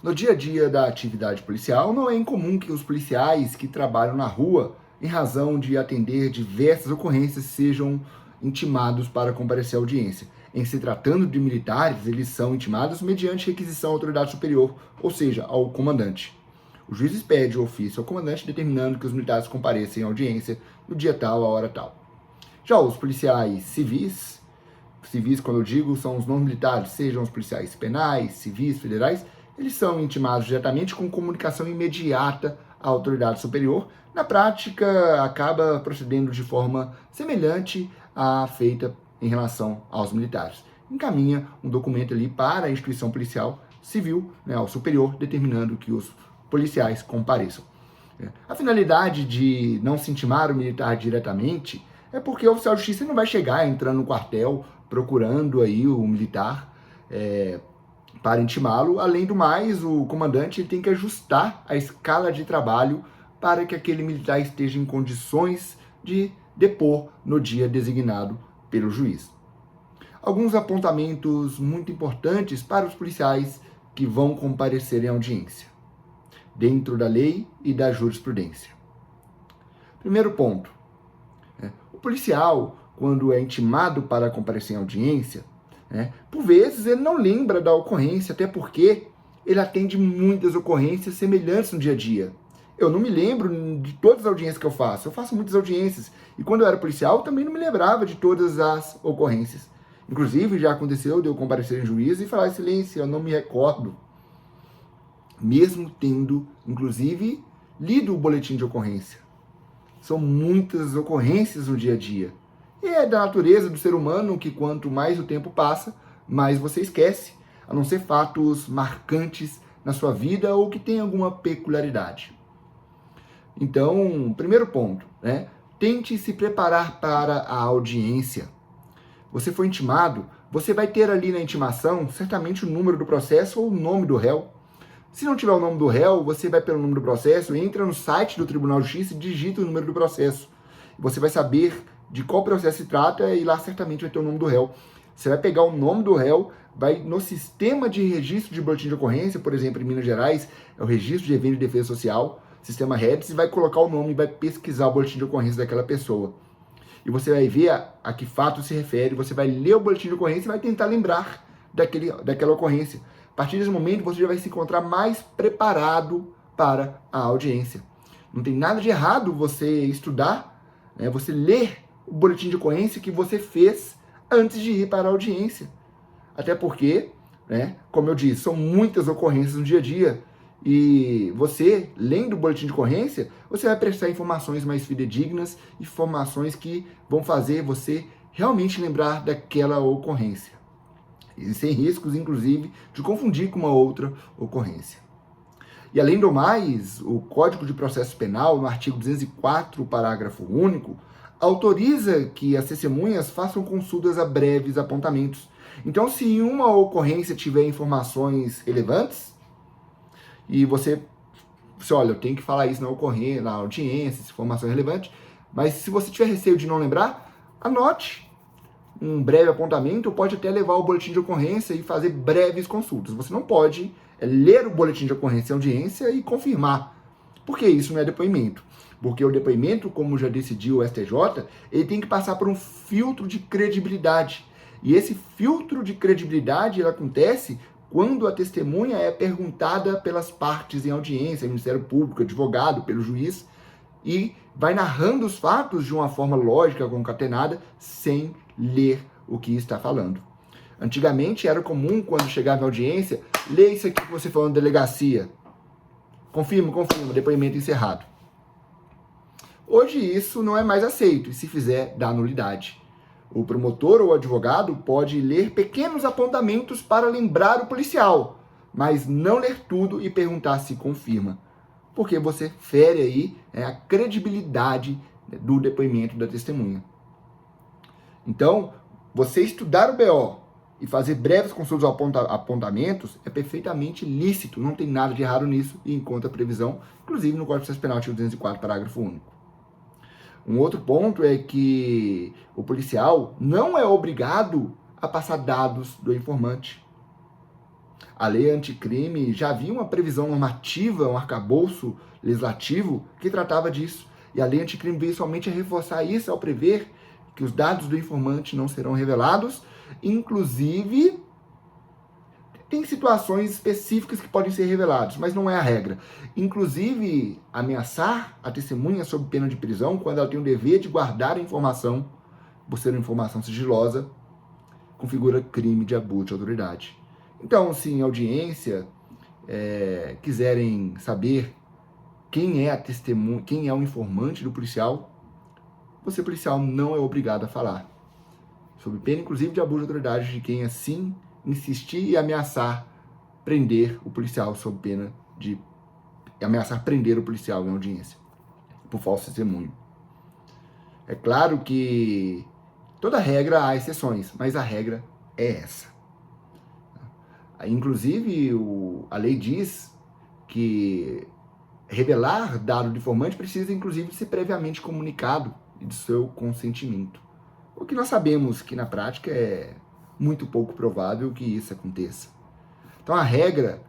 No dia a dia da atividade policial, não é incomum que os policiais que trabalham na rua, em razão de atender diversas ocorrências, sejam intimados para comparecer à audiência. Em se tratando de militares, eles são intimados mediante requisição à autoridade superior, ou seja, ao comandante. O juiz expede o ofício ao comandante determinando que os militares compareçam à audiência no dia tal, a hora tal. Já os policiais civis, quando eu digo, são os não militares, sejam os policiais penais, civis, federais, eles são intimados diretamente com comunicação imediata à autoridade superior. Na prática, acaba procedendo de forma semelhante à feita em relação aos militares. Encaminha um documento ali para a instituição policial civil, ao superior, determinando que os policiais compareçam. A finalidade de não se intimar o militar diretamente é porque o oficial de justiça não vai chegar entrando no quartel procurando aí o militar para intimá-lo. Além do mais, o comandante tem que ajustar a escala de trabalho para que aquele militar esteja em condições de depor no dia designado pelo juiz. Alguns apontamentos muito importantes para os policiais que vão comparecer em audiência, dentro da lei e da jurisprudência. Primeiro ponto, o policial, quando é intimado para comparecer em audiência, por vezes ele não lembra da ocorrência, até porque ele atende muitas ocorrências semelhantes no dia a dia. Eu não me lembro de todas as audiências que eu faço muitas audiências, e quando eu era policial também não me lembrava de todas as ocorrências. Inclusive já aconteceu de eu comparecer em juízo e falar, excelência, eu não me recordo, mesmo tendo, inclusive, lido o boletim de ocorrência. São muitas ocorrências no dia a dia. E é da natureza do ser humano que quanto mais o tempo passa, mais você esquece, a não ser fatos marcantes na sua vida ou que tem alguma peculiaridade. Então, primeiro ponto, tente se preparar para a audiência. Você foi intimado, você vai ter ali na intimação certamente o número do processo ou o nome do réu. Se não tiver o nome do réu, você vai pelo número do processo, entra no site do Tribunal de Justiça e digita o número do processo. Você vai saber de qual processo se trata e lá certamente vai ter o nome do réu. Você vai pegar o nome do réu, vai no sistema de registro de boletim de ocorrência, por exemplo, em Minas Gerais, é o Registro de Evento de Defesa Social, sistema REDS, e vai colocar o nome e vai pesquisar o boletim de ocorrência daquela pessoa. E você vai ver a que fato se refere, você vai ler o boletim de ocorrência e vai tentar lembrar daquela ocorrência. A partir desse momento, você já vai se encontrar mais preparado para a audiência. Não tem nada de errado você estudar, você ler o boletim de ocorrência que você fez antes de ir para a audiência. Até porque, como eu disse, são muitas ocorrências no dia a dia. E você, lendo o boletim de ocorrência, você vai prestar informações mais fidedignas, informações que vão fazer você realmente lembrar daquela ocorrência. E sem riscos, inclusive, de confundir com uma outra ocorrência. E além do mais, o Código de Processo Penal, no artigo 204, parágrafo único, autoriza que as testemunhas façam consultas a breves apontamentos. Então, se em uma ocorrência tiver informações relevantes, e você olha, eu tenho que falar isso na audiência, informação relevante, mas se você tiver receio de não lembrar, anote um breve apontamento, pode até levar o boletim de ocorrência e fazer breves consultas. Você não pode ler o boletim de ocorrência em audiência e confirmar, porque isso não é depoimento. Porque o depoimento, como já decidiu o STJ, ele tem que passar por um filtro de credibilidade. E esse filtro de credibilidade ele acontece quando a testemunha é perguntada pelas partes em audiência, Ministério Público, advogado, pelo juiz, e vai narrando os fatos de uma forma lógica, concatenada, sem ler o que está falando. Antigamente era comum, quando chegava em audiência, ler isso aqui que você falou na delegacia. Confirma, depoimento encerrado. Hoje isso não é mais aceito, e se fizer, dá nulidade. O promotor ou advogado pode ler pequenos apontamentos para lembrar o policial, mas não ler tudo e perguntar se confirma, porque você fere aí a credibilidade do depoimento da testemunha. Então, você estudar o BO e fazer breves consultas apontamentos é perfeitamente lícito, não tem nada de errado nisso e encontra previsão, inclusive no Código de Processo Penal, artigo 204, parágrafo único. Um outro ponto é que o policial não é obrigado a passar dados do informante. A lei anticrime já havia uma previsão normativa, um arcabouço legislativo que tratava disso. E a lei anticrime veio somente a reforçar isso ao prever que os dados do informante não serão revelados. Inclusive, tem situações específicas que podem ser reveladas, mas não é a regra. Inclusive, ameaçar a testemunha sob pena de prisão, quando ela tem o dever de guardar a informação, por ser uma informação sigilosa, configura crime de abuso de autoridade. Então, se em audiência quiserem saber quem é a testemunha, quem é o informante do policial, você, policial, não é obrigado a falar. Sob pena, inclusive, de abuso de autoridade de quem assim insistir e ameaçar prender o policial, sob pena de ameaçar prender o policial em audiência por falso testemunho. É claro que toda regra há exceções, mas a regra é essa. Inclusive, a lei diz que revelar dado do informante precisa, inclusive, ser previamente comunicado e do seu consentimento. O que nós sabemos que, na prática, é muito pouco provável que isso aconteça. Então, a regra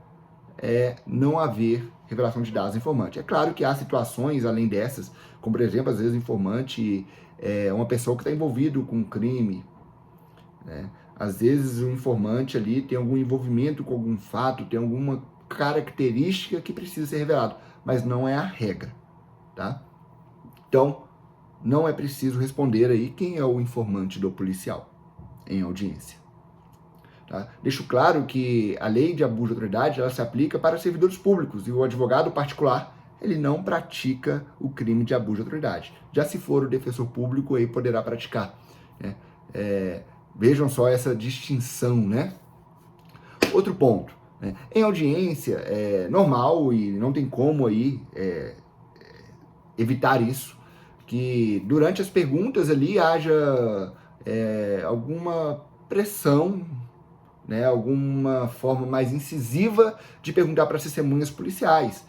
é não haver revelação de dados do informante. É claro que há situações, além dessas, como, por exemplo, às vezes o informante é uma pessoa que está envolvido com um crime, né? Às vezes o informante ali tem algum envolvimento com algum fato, tem alguma característica que precisa ser revelado, mas não é a regra, tá? Então, não é preciso responder aí quem é o informante do policial em audiência. Tá? Deixo claro que a lei de abuso de autoridade ela se aplica para servidores públicos e o advogado particular ele não pratica o crime de abuso de autoridade. Já se for o defensor público, aí poderá praticar. Né? Vejam só essa distinção, né? Outro ponto, né? Em audiência é normal e não tem como aí evitar isso, que durante as perguntas ali haja alguma pressão, né, alguma forma mais incisiva de perguntar para as testemunhas policiais,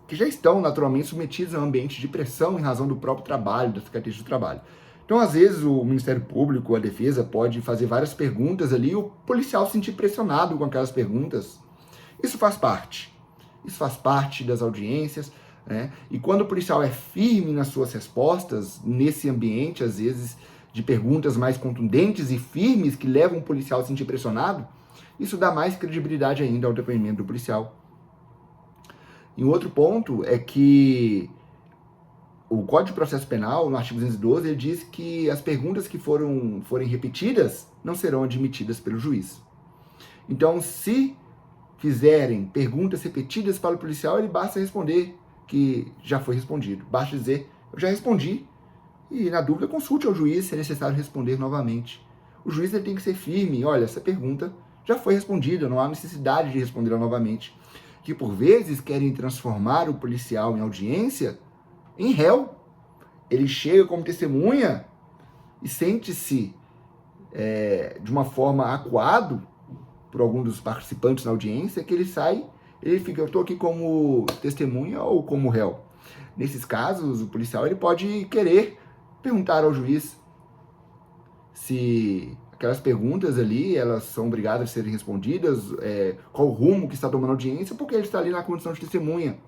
que já estão naturalmente submetidas a um ambiente de pressão em razão do próprio trabalho, das características do trabalho. Então, às vezes, o Ministério Público, a defesa, pode fazer várias perguntas ali e o policial se sentir pressionado com aquelas perguntas. Isso faz parte. Isso faz parte das audiências, né? E quando o policial é firme nas suas respostas, nesse ambiente, às vezes, de perguntas mais contundentes e firmes que levam o policial a se sentir pressionado, isso dá mais credibilidade ainda ao depoimento do policial. E um outro ponto é que o Código de Processo Penal, no artigo 212, ele diz que as perguntas que forem repetidas não serão admitidas pelo juiz. Então, se fizerem perguntas repetidas para o policial, ele basta responder que já foi respondido. Basta dizer, eu já respondi, e na dúvida consulte ao juiz se é necessário responder novamente. O juiz ele tem que ser firme, olha, essa pergunta já foi respondida, não há necessidade de respondê-la novamente. Que por vezes querem transformar o policial em audiência em réu. Ele chega como testemunha e sente-se de uma forma acuado por algum dos participantes na audiência, que ele sai, ele fica, eu estou aqui como testemunha ou como réu. Nesses casos, o policial ele pode querer perguntar ao juiz se aquelas perguntas ali, elas são obrigadas a serem respondidas, qual o rumo que está tomando a audiência, porque ele está ali na condição de testemunha.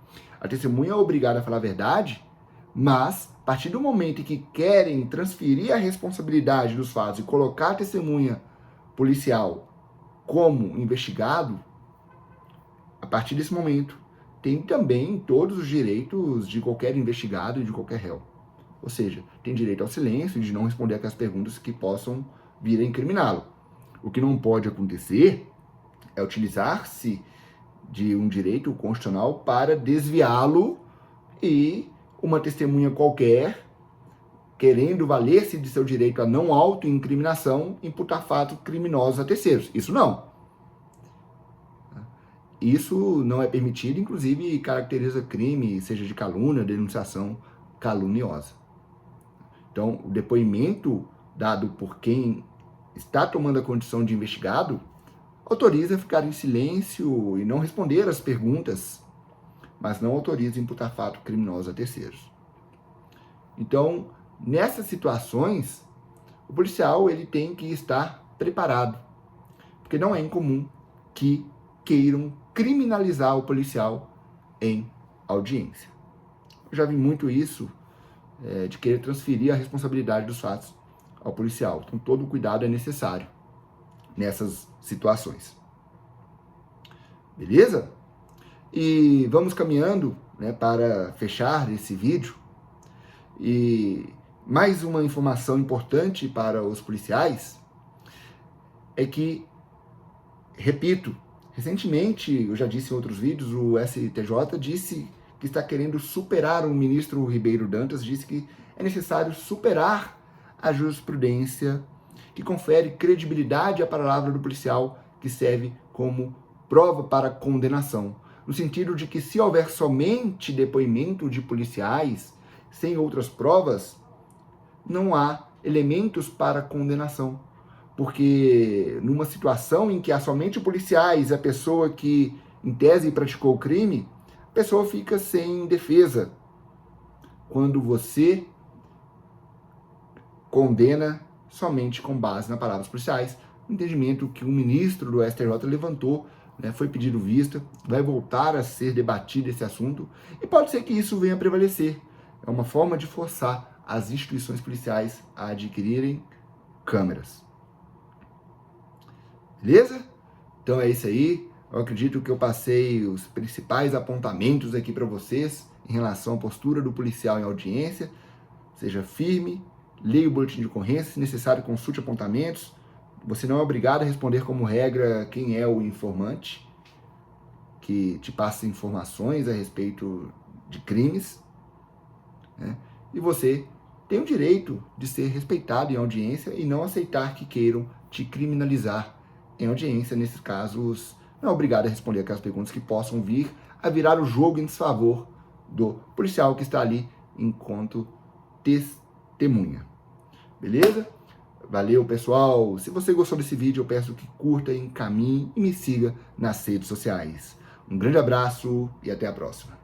A testemunha é obrigada a falar a verdade, mas a partir do momento em que querem transferir a responsabilidade dos fatos e colocar a testemunha policial como investigado, a partir desse momento, tem também todos os direitos de qualquer investigado e de qualquer réu. Ou seja, tem direito ao silêncio e de não responder aquelas perguntas que possam vir a incriminá-lo. O que não pode acontecer é utilizar-se de um direito constitucional para desviá-lo e uma testemunha qualquer, querendo valer-se de seu direito a não autoincriminação, imputar fatos criminosos a terceiros. Isso não. Isso não é permitido, inclusive caracteriza crime, seja de calúnia, denunciação caluniosa. Então, o depoimento dado por quem está tomando a condição de investigado autoriza a ficar em silêncio e não responder às perguntas, mas não autoriza a imputar fato criminoso a terceiros. Então, nessas situações, o policial ele tem que estar preparado, porque não é incomum que queiram criminalizar o policial em audiência. Eu já vi muito isso, de querer transferir a responsabilidade dos fatos ao policial. Então, todo cuidado é necessário nessas situações. Beleza? E vamos caminhando, né, para fechar esse vídeo. E mais uma informação importante para os policiais é que, repito, recentemente, eu já disse em outros vídeos, o STJ disse que está querendo superar, o ministro Ribeiro Dantas disse que é necessário superar a jurisprudência que confere credibilidade à palavra do policial que serve como prova para condenação. No sentido de que se houver somente depoimento de policiais, sem outras provas, não há elementos para condenação. Porque numa situação em que há somente policiais, a pessoa que, em tese, praticou o crime, a pessoa fica sem defesa. Quando você condena somente com base na palavra dos policiais, o entendimento que o ministro do STJ levantou, né, foi pedido vista, vai voltar a ser debatido esse assunto, e pode ser que isso venha a prevalecer. É uma forma de forçar as instituições policiais a adquirirem câmeras. Beleza? Então é isso aí. Eu acredito que eu passei os principais apontamentos aqui para vocês em relação à postura do policial em audiência. Seja firme, leia o boletim de ocorrência, se necessário consulte apontamentos. Você não é obrigado a responder como regra quem é o informante que te passa informações a respeito de crimes, né? E você tem o direito de ser respeitado em audiência e não aceitar que queiram te criminalizar em audiência. Nesses casos, não é obrigado a responder aquelas perguntas que possam vir a virar o jogo em desfavor do policial que está ali enquanto testemunha. Beleza? Valeu, pessoal! Se você gostou desse vídeo, eu peço que curta, encaminhe e me siga nas redes sociais. Um grande abraço e até a próxima.